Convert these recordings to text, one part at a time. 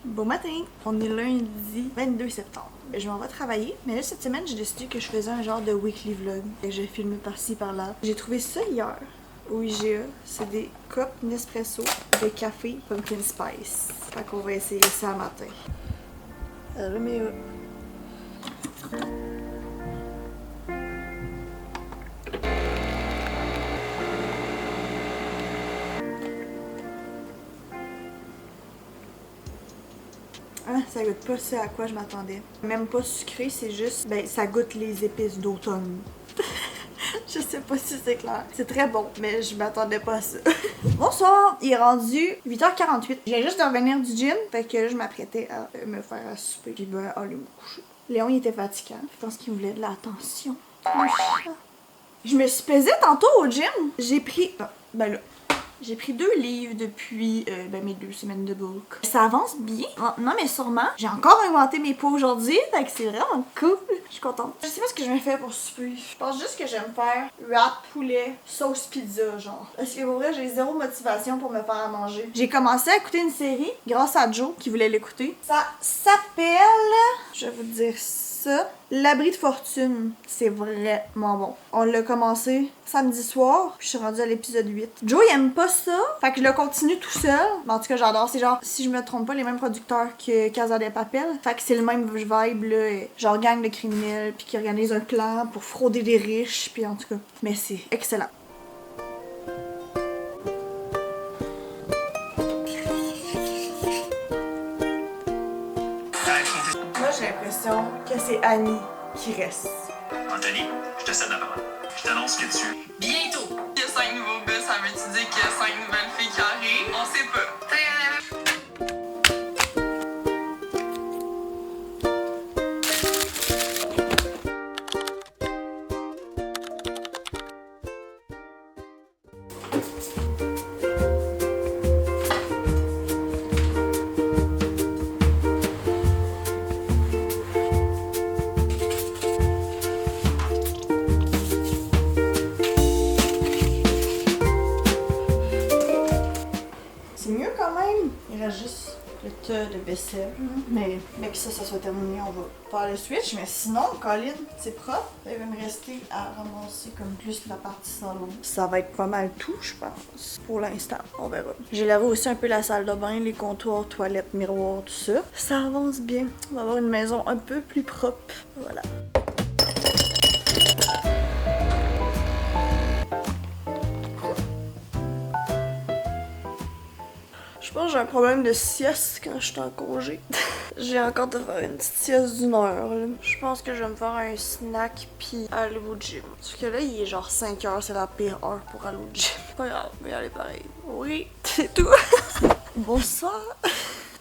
Bon matin! On est lundi 22 septembre. Je m'en vais travailler, mais là cette semaine j'ai décidé que je faisais un genre de weekly vlog. Et j'ai filmé par-ci par-là. J'ai trouvé ça hier au IGA. C'est des cups Nespresso de café pumpkin spice. Fait qu'on va essayer ça matin. Alors mais ah, ça goûte pas ça à quoi je m'attendais. Même pas sucré, c'est juste, ben, ça goûte les épices d'automne. Je sais pas si c'est clair. C'est très bon, mais je m'attendais pas à ça. Bonsoir, il est rendu 8h48. Je viens juste de revenir du gym, fait que là, je m'apprêtais à me faire à souper. Puis ben, aller me coucher. Léon, il était fatigant. Je pense qu'il voulait de l'attention. Je me suis pesée tantôt au gym. J'ai pris... Ah, ben là... J'ai pris 2 livres depuis mes 2 semaines de bulk. Ça avance bien. Non mais sûrement. J'ai encore inventé mes pots aujourd'hui, fait que c'est vraiment cool. Je suis contente. Je sais pas ce que je vais faire pour souper. Je pense juste que j'aime faire wrap poulet sauce pizza genre. Parce que pour vrai j'ai zéro motivation pour me faire à manger. J'ai commencé à écouter une série grâce à Joe qui voulait l'écouter. Ça s'appelle... Je vais vous dire ça. L'abri de fortune. C'est vraiment bon. On l'a commencé samedi soir, puis je suis rendue à l'épisode 8. Joe, il aime pas ça, fait que je le continue tout seul. Mais en tout cas, j'adore. C'est genre, si je me trompe pas, les mêmes producteurs que Casa de Papel. Fait que c'est le même vibe, là. Genre gang de criminels, puis qui organise un plan pour frauder des riches, puis en tout cas. Mais c'est excellent. Moi, j'ai l'impression que c'est Annie qui reste. Anthony, je te cède la parole. Je t'annonce que tu... Bientôt! Il y a 5 nouveaux gars, ça veut-tu dire qu'il y a 5 nouvelles filles qui arrivent? On sait pas. Il reste juste le tas de vaisselle. Mais que ça soit terminé, on va faire le switch. Mais sinon, Colin, c'est propre. Il va me rester à ramasser comme plus la partie salon. Ça va être pas mal tout, je pense. Pour l'instant, on verra. J'ai lavé aussi un peu la salle de bain, les comptoirs, toilettes, miroirs, tout ça. Ça avance bien. On va avoir une maison un peu plus propre. Voilà. Je pense que j'ai un problème de sieste quand je suis en congé. J'ai encore de faire une petite sieste d'1 heure. Là. Je pense que je vais me faire un snack puis aller au gym. Parce que là, il est genre 5 heures, c'est la pire heure pour aller au gym. Pas grave, je vais aller pareil. Oui, c'est tout. Bonsoir.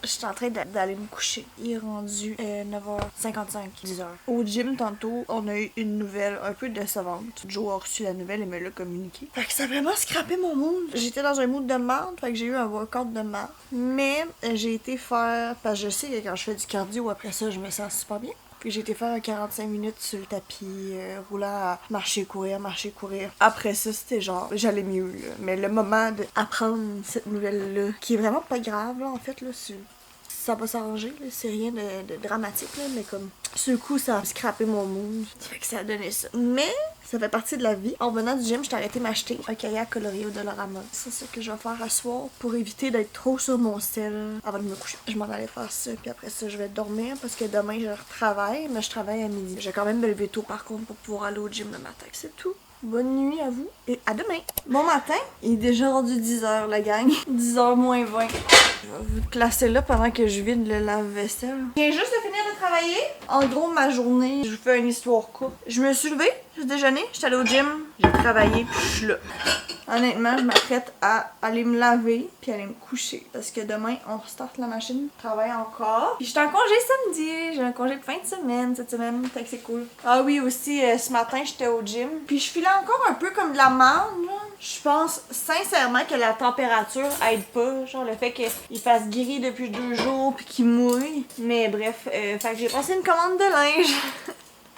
Je suis en train d'aller me coucher. Il est rendu 9h55, 10h. Au gym, tantôt, on a eu une nouvelle un peu décevante. Joe a reçu la nouvelle et me l'a communiqué. Fait que ça a vraiment scrappé mon mood. J'étais dans un mood de merde, fait que j'ai eu un workout de merde. Mais j'ai été faire... Parce que je sais que quand je fais du cardio, après ça, je me sens super bien. Puis j'ai été faire un 45 minutes sur le tapis, roulant à marcher, courir. Après ça, c'était genre, j'allais mieux, là. Mais le moment d'apprendre cette nouvelle-là, qui est vraiment pas grave, là, en fait, là, ça va s'arranger, là. C'est rien de dramatique, là, mais comme, ce coup, ça a scrappé mon mood. Fait que ça a donné ça. Mais... ça fait partie de la vie. En venant du gym, j'étais arrêté m'acheter un kayak coloré au Dollarama. C'est ça que je vais faire à soir pour éviter d'être trop sur mon sel avant de me coucher. Je m'en allais faire ça, puis après ça, je vais dormir parce que demain, je retravaille, mais je travaille à midi. Je vais quand même me lever tôt, par contre, pour pouvoir aller au gym le matin. C'est tout. Bonne nuit à vous et à demain. Bon matin, il est déjà rendu 10h la gang. 10h moins 20. Je vais vous placer là pendant que je vide le lave-vaisselle. Je viens juste de finir de travailler. En gros, ma journée, je vous fais une histoire courte. Je me suis levée, j'ai déjeuné, j'étais allée au gym, j'ai travaillé, puis je suis là. Honnêtement, je m'apprête à aller me laver puis aller me coucher. Parce que demain, on restarte la machine, je travaille encore. Puis j'étais en congé samedi, j'ai un congé de fin de semaine cette semaine, fait que c'est cool. Ah oui, aussi, ce matin, j'étais au gym. Puis je filais encore un peu comme de la merde, là. Je pense sincèrement que la température aide pas. Genre le fait qu'il fasse gris depuis 2 jours puis qu'il mouille. Mais bref, fait que j'ai passé une commande de linge.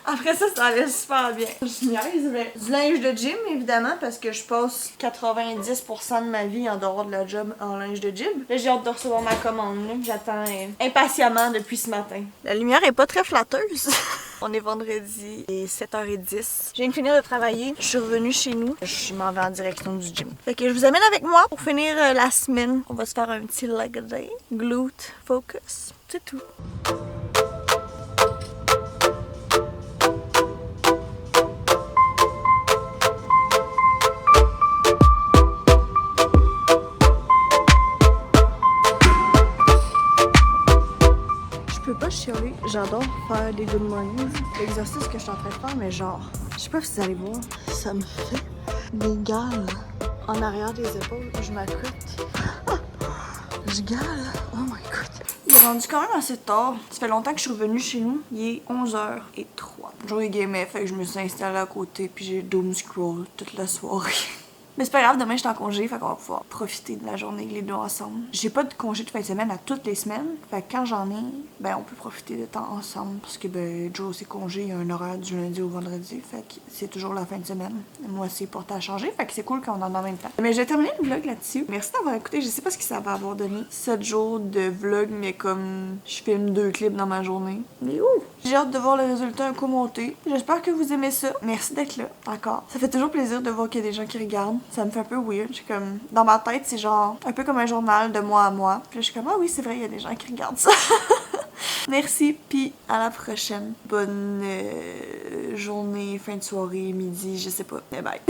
Après ça, ça allait super bien. Je niaise, mais du linge de gym, évidemment, parce que je passe 90% de ma vie en dehors de la job en linge de gym. Là, j'ai hâte de recevoir ma commande. Là. J'attends impatiemment depuis ce matin. La lumière est pas très flatteuse. On est vendredi et 7h10. Je viens de finir de travailler. Je suis revenue chez nous. Je m'en vais en direction du gym. Fait que je vous amène avec moi pour finir la semaine. On va se faire un petit leg day. Glute focus. C'est tout. Je peux pas chialer, j'adore faire des good mornings. L'exercice que je suis en train de faire, mais genre, je sais pas si vous allez voir, ça me fait des gales en arrière des épaules. Je m'accroute. Je gale. Oh my god. Il est rendu quand même assez tard. Ça fait longtemps que je suis revenue chez nous. Il est 11h03. Joey gamait, fait que je me suis installée à côté puis j'ai doom scroll toute la soirée. Mais c'est pas grave, demain je suis en congé, fait qu'on va pouvoir profiter de la journée les deux ensemble. J'ai pas de congé de fin de semaine à toutes les semaines, fait que quand j'en ai, ben on peut profiter de temps ensemble. Parce que ben Joe c'est congé, il y a un horaire du lundi au vendredi, fait que c'est toujours la fin de semaine. Moi c'est porté à changer, fait que c'est cool qu'on en a en même temps. Mais j'ai terminé le vlog là-dessus. Merci d'avoir écouté, je sais pas ce que ça va avoir donné. 7 jours de vlog, mais comme je filme 2 clips dans ma journée. Mais ouh! J'ai hâte de voir le résultat un coup monté. J'espère que vous aimez ça. Merci d'être là, encore. Ça fait toujours plaisir de voir qu'il y a des gens qui regardent. Ça me fait un peu weird. Je suis comme... Dans ma tête, c'est genre un peu comme un journal de moi à moi. Puis là, je suis comme, ah oui, c'est vrai, il y a des gens qui regardent ça. Merci, puis à la prochaine. Bonne journée, fin de soirée, midi, je sais pas. Bye bye.